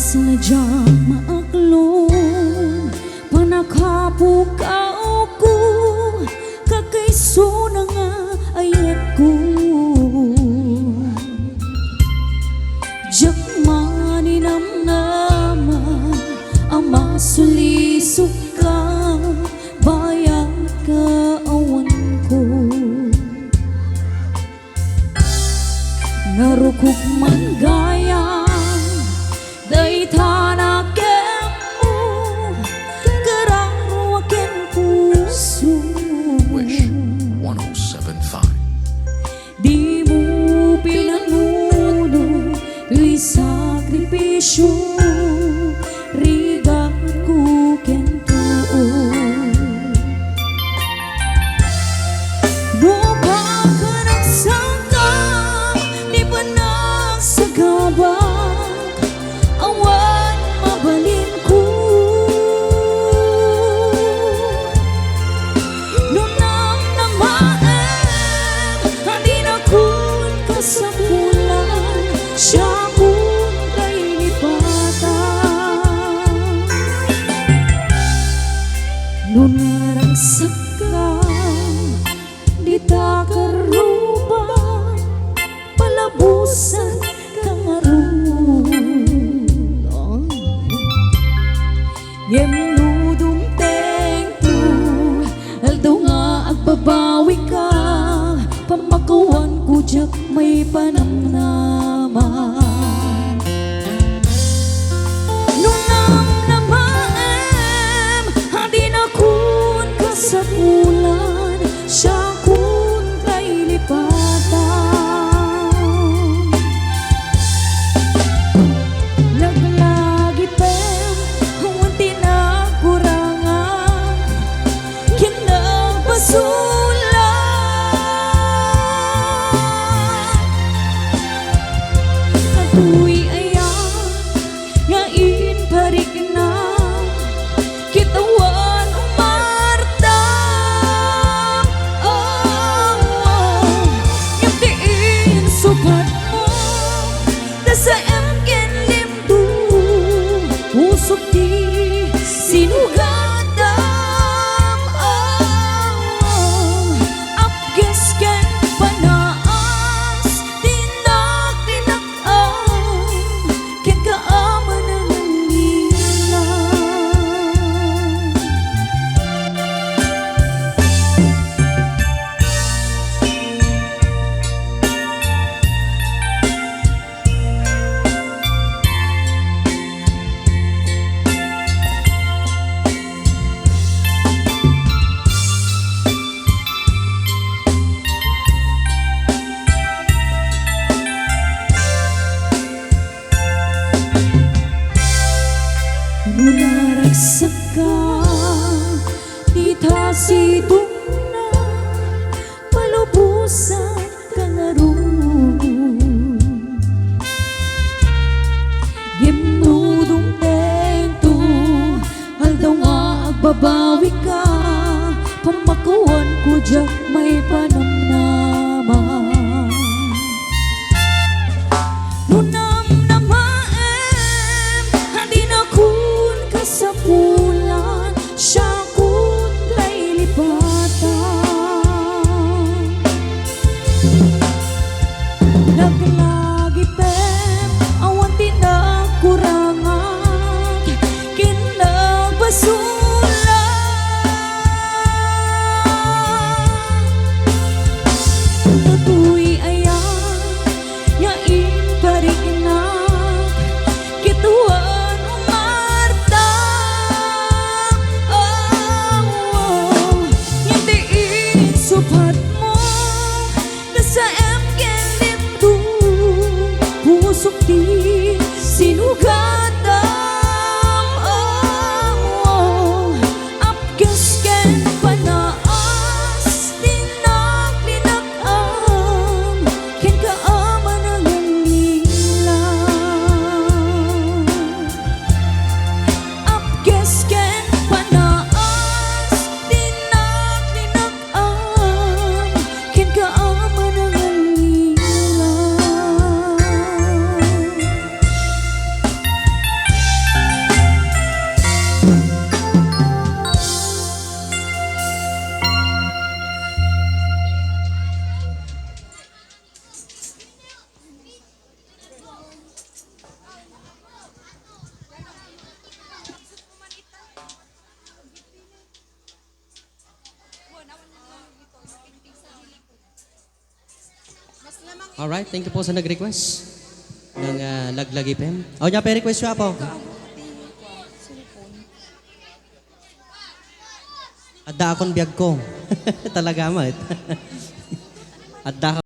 Sadyang maaklong panakapukaw ko kakaiso na nga ayat ko jak maninamnaman ang masulisok ka bayat kaawan ko narukok man gaya day tanakem mo karang wakin puso Wish 1075. di mo pinanuno tuy sakripisyo rigat ko kento lupa ka nagsaka di pa nagsagaba awan mabalin ko nunang namaem hindi na kun kasapulan siya kun kay lipatan nunarang saka di ta karuban palabusan kang Yemnudong tengto aldo nga agbabawi ka pamakawan ko jak may panamnaman nung namnamaem hindi na kun kasapulan siya kun kay lipatan laglagi pem hunti na kurangan kinabasulan katuy ayan ngain parik na kitawan umartam ngabdiin supat mo nasa emken limdu usok di sinugadam apkes ken panaas tindak ken kaaman ang nilang Alright, thank you po sa nag-request ng Laglag FM. O niya, request siya po. Adda akong biyag ko. Talaga mo. Adda